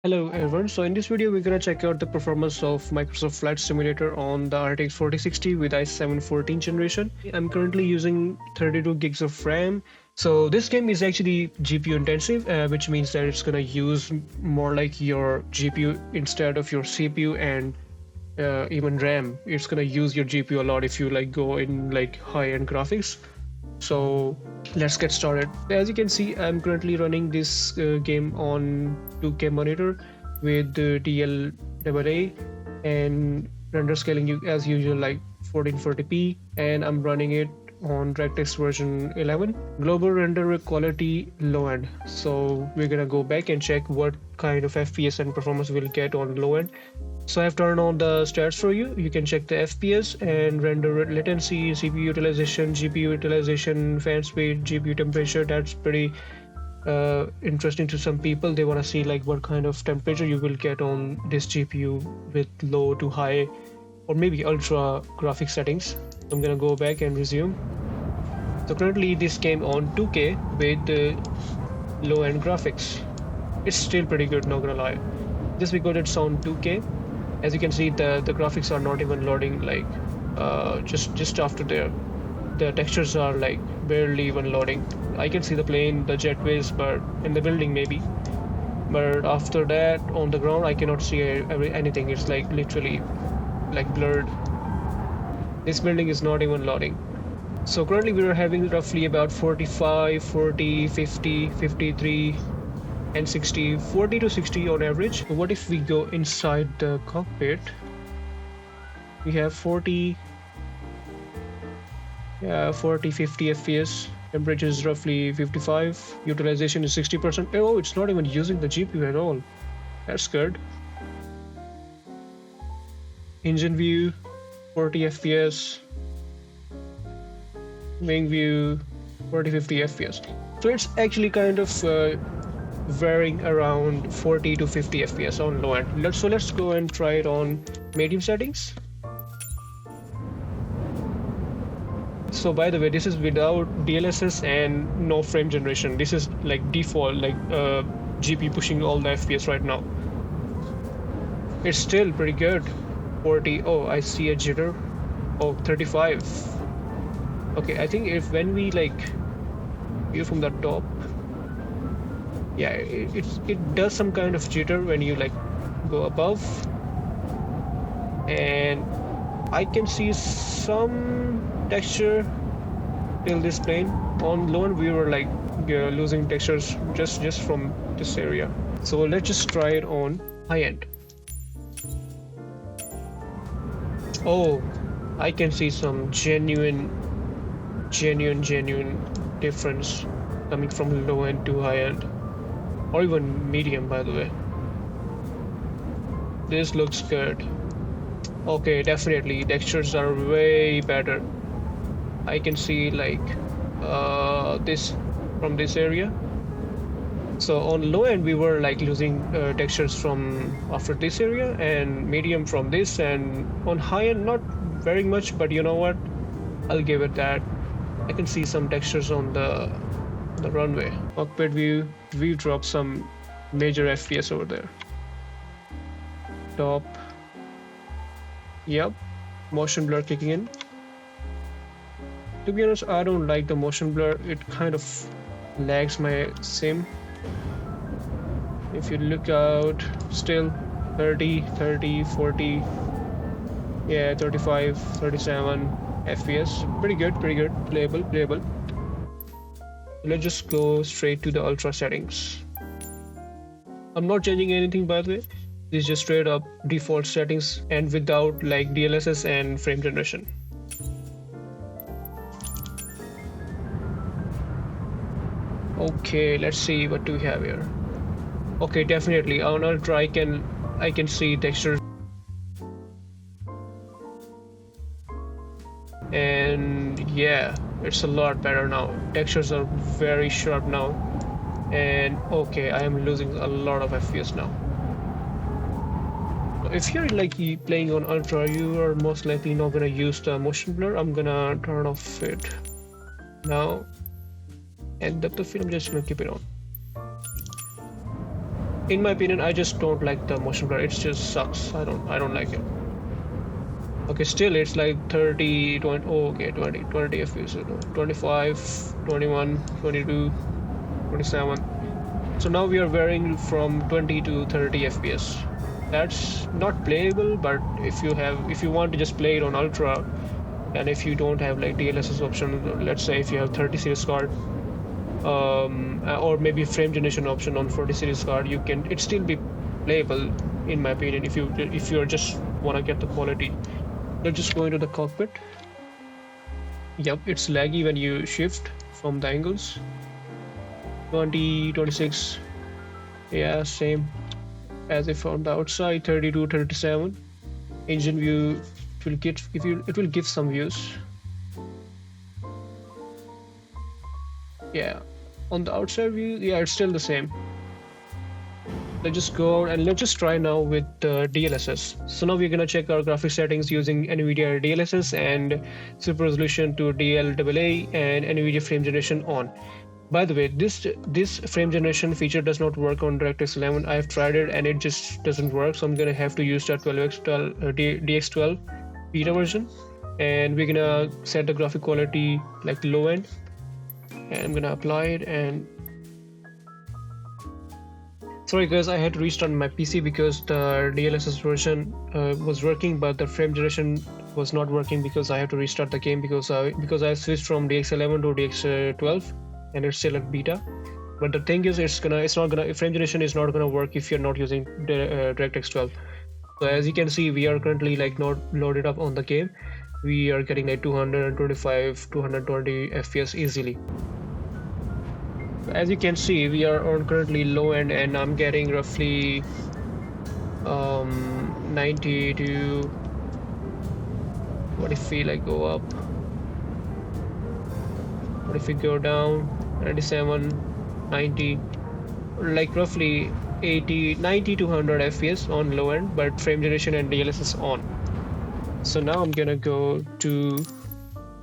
Hello everyone, so in this video we're gonna check out the performance of Microsoft Flight Simulator on the RTX 4060 with i7 14th generation. I'm currently using 32 gigs of RAM. So this game is actually GPU intensive, which means that it's gonna use more like your GPU instead of your CPU and even RAM. It's gonna use your GPU a lot if you like go in like high-end graphics. So let's get started. As you can see, I'm currently running this game on 2K monitor with DLSS and render scaling as usual like 1440p, and I'm running it on DirectX version 11. Global render quality low end. So we're gonna go back and check what kind of FPS and performance we'll get on low end. So I've turned on the stats for you. You can check the FPS and render latency, CPU utilization, GPU utilization, fan speed, GPU temperature. That's pretty interesting to some people. They want to see like what kind of temperature you will get on this GPU with low to high or maybe ultra graphic settings. I'm gonna go back and resume. So currently this came on 2K with low-end graphics. It's still pretty good, not gonna lie. Just because it's on 2K, as you can see, the graphics are not even loading like just after the textures are like barely even loading. I can see the plane, the jetways, but in the building maybe. But after that, on the ground, I cannot see anything. It's like literally like blurred. This building is not even loading. So currently we are having roughly about 45, 40, 50, 53 and 60, 40 to 60 on average. What if we go inside the cockpit? We have 40, 50 FPS. Temperature is roughly 55. Utilization is 60%. Oh, it's not even using the GPU at all. That's good. Engine view, 40 FPS. Wing view, 40, 50 FPS. So it's actually kind of varying around 40 to 50 FPS on low end. Let's go and try it on medium settings. So by the way, this is without DLSS and no frame generation. This is like default, like GP pushing all the FPS right now. It's still pretty good. 40. Oh, I see a jitter. Oh, 35. Okay, I think if when we like view from the top, yeah, it does some kind of jitter when you like go above, and I can see some texture till this plane. On low end we were like losing textures just from this area. So let's just try it on high end. Oh, I can see some genuine difference coming from low end to high end, or even medium, by the way. This looks good. Okay, definitely textures are way better. I can see like this from this area. So on low end we were like losing textures from after this area, and medium from this, and on high end not very much, but you know what, I'll give it that. I can see some textures on the runway. Cockpit view, we dropped some major FPS over there. Top. Yep, motion blur kicking in. To be honest, I don't like the motion blur. It kind of lags my sim. If you look out, still 30, 40, yeah, 35, 37 FPS. Pretty good, playable. Let's just go straight to the ultra settings. I'm not changing anything, by the way. This is just straight up default settings and without like DLSS and frame generation. Okay, let's see what do we have here. Okay, definitely on ultra I can see textures, and yeah, it's a lot better now. Textures are very sharp now, and okay, I am losing a lot of FPS now. If you're like playing on ultra, you are most likely not gonna use the motion blur. I'm gonna turn off it now, and depth of field I'm just gonna keep it on. in my opinion, I just don't like the motion blur. It just sucks. I don't like it. Okay, still it's like 30, 20, oh, okay, 20 FPS, 25, 21, 22, 27. So now we are varying from 20 to 30 FPS. That's not playable, but if you want to just play it on ultra, and if you don't have like DLSS option, let's say if you have 30 series card, or maybe frame generation option on 40 series card, it still be playable in my opinion if you just want to get the quality. Let's just go into the cockpit. Yep, it's laggy when you shift from the angles. 20, 26, yeah, same as if on the outside. 32, 37. Engine view, it will give some views. Yeah, on the outside view, yeah, it's still the same. Let's just go and let's just try now with DLSS. So now we're gonna check our graphic settings using NVIDIA DLSS and super resolution to DLAA and NVIDIA frame generation on. By the way, this frame generation feature does not work on DirectX 11. I have tried it and it just doesn't work. So I'm gonna have to use that DX12 beta version, and we're gonna set the graphic quality like low end, and I'm gonna apply it. And sorry guys, I had to restart my PC because the DLSS version was working, but the frame generation was not working because I had to restart the game because I switched from DX11 to DX12, and it's still at beta. But the thing is, frame generation is not gonna work if you're not using DirectX 12. So as you can see, we are currently like not loaded up on the game. We are getting like 225, 220 FPS easily. As you can see, we are on currently low end, and I'm getting roughly 90 to, what if we like go up, what if we go down, 97, 90, like roughly 80, 90 to 100 FPS on low end, but frame generation and DLSS on. So now I'm gonna go to,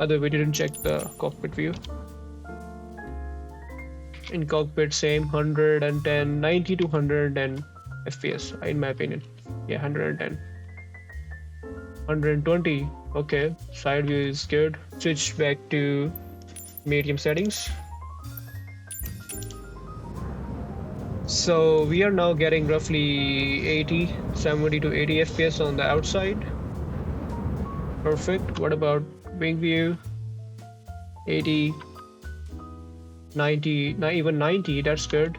other we didn't check the cockpit view. In cockpit, same 110, 90 to 110 FPS in my opinion. Yeah, 110, 120. Okay, side view is good. Switch back to medium settings. So we are now getting roughly 70 to 80 FPS on the outside. Perfect. What about wing view? 80, 90, even 90, that's good.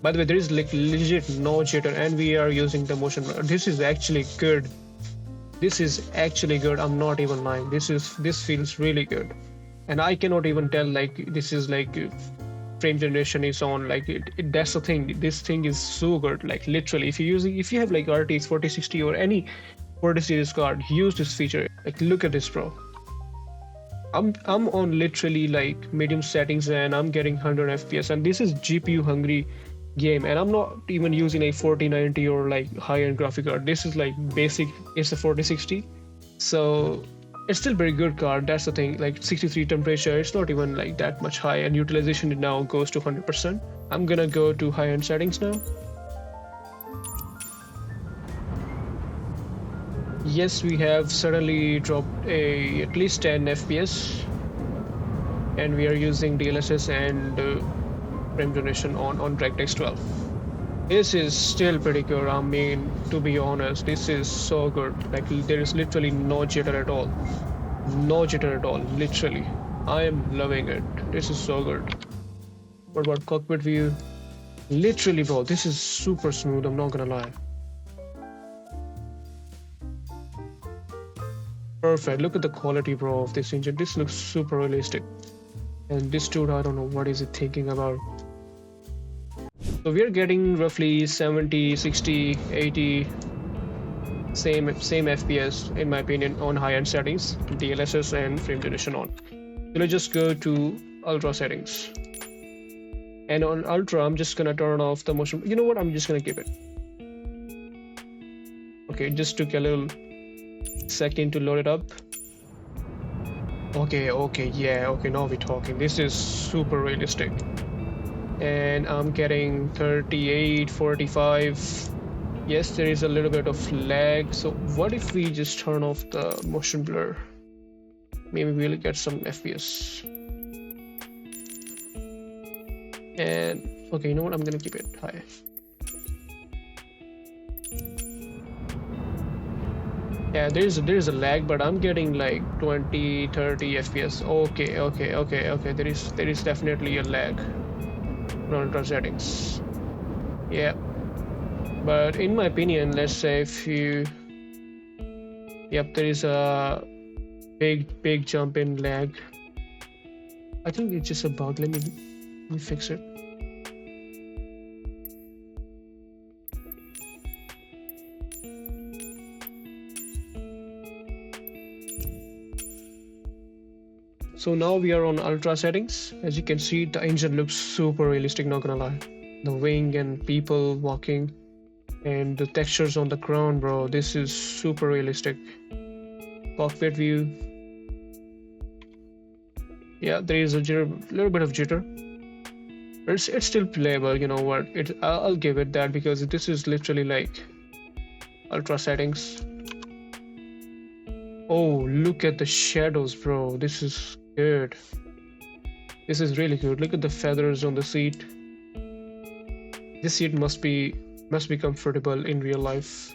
By the way, there is like legit no jitter, and we are using the motion blur. This is actually good. This is actually good. I'm not even lying. This feels really good, and I cannot even tell like this is like frame generation is on. Like that's the thing. This thing is so good. Like literally, if you have like RTX 4060 or any 40 series card, use this feature. Like look at this, bro. I'm on literally like medium settings and I'm getting 100 FPS, and this is GPU hungry game, and I'm not even using a 4090 or like high-end graphic card. This is like basic. It's a 4060, so it's still very good card. That's the thing. Like 63 temperature, it's not even like that much high, and utilization now goes to 100%. I'm gonna go to high-end settings now. Yes, we have suddenly dropped at least 10 FPS, and we are using DLSS and frame generation on DirectX 12. This is still pretty good. I mean, to be honest, this is so good. Like there is literally no jitter at all. No jitter at all, literally. I am loving it. This is so good. What about cockpit view? Literally, bro, this is super smooth. I'm not gonna lie. Perfect. Look at the quality, bro, of this engine. This looks super realistic. And this dude, I don't know what is he thinking about. So we are getting roughly 70, 60, 80, same FPS in my opinion on high-end settings, DLSS and frame generation on. So let's just go to ultra settings. And on ultra, I'm just gonna turn off the motion. You know what? I'm just gonna keep it. Okay, it just took a little second to load it up. Okay, yeah, okay, now we're talking. This is super realistic. and I'm getting 38, 45. Yes, there is a little bit of lag. So what if we just turn off the motion blur? Maybe we'll get some FPS. And okay, you know what? I'm gonna keep it high. Yeah, there's a lag, but I'm getting like 20, 30 FPS. Okay. There is definitely a lag on ultra settings. Yeah, but in my opinion, let's say if you, yep, there is a big jump in lag. I think it's just a bug. Let me fix it. So now we are on ultra settings. As you can see, the engine looks super realistic, not gonna lie. The wing and people walking and the textures on the ground, bro, this is super realistic. Cockpit view. Yeah, there is a little bit of jitter. But it's still playable, you know what? I'll give it that because this is literally like ultra settings. Oh, look at the shadows, bro. This is good. This is really good. Look at the feathers on the seat. This seat must be comfortable in real life.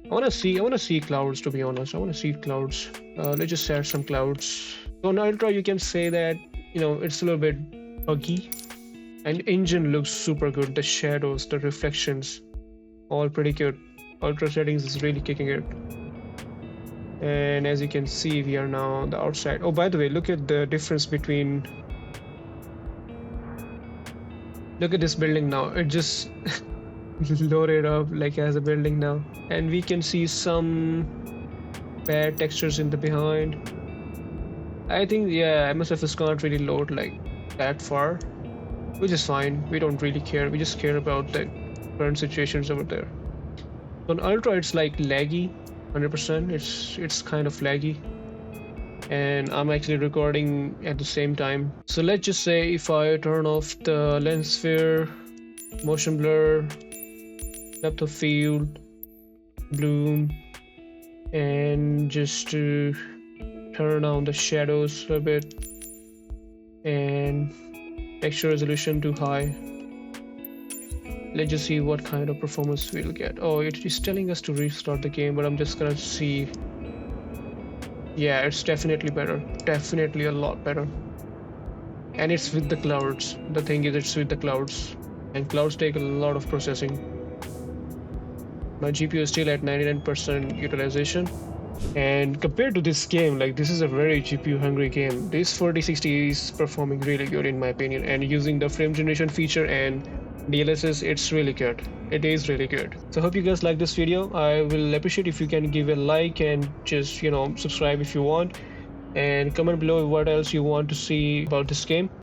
I wanna see clouds, to be honest. I wanna see clouds. Let's just add some clouds. So on ultra, you can say that, you know, it's a little bit buggy, and engine looks super good. The shadows, the reflections, all pretty good. Ultra settings is really kicking it. And as you can see, we are now on the outside. Oh, by the way, look at the difference between. Look at this building now. It just loaded up like as a building now, and we can see some bad textures in the behind. I think, yeah, MSFS can't really load like that far, which is fine. We don't really care. We just care about the current situations over there. On ultra, it's like laggy. 100%. It's kind of laggy, and I'm actually recording at the same time. So let's just say if I turn off the lens sphere, motion blur, depth of field, bloom, and just to turn on the shadows a bit and texture resolution too high. Let's just see what kind of performance we'll get. Oh, it is telling us to restart the game, but I'm just gonna see. Yeah, it's definitely better. Definitely a lot better. And it's with the clouds. The thing is, it's with the clouds. And clouds take a lot of processing. My GPU is still at 99% utilization. And compared to this game, like, this is a very GPU hungry game. This 4060 is performing really good in my opinion. And using the frame generation feature and DLSS, it's really good. It is really good. So I hope you guys like this video. I will appreciate if you can give a like and just, you know, subscribe if you want, and comment below what else you want to see about this game.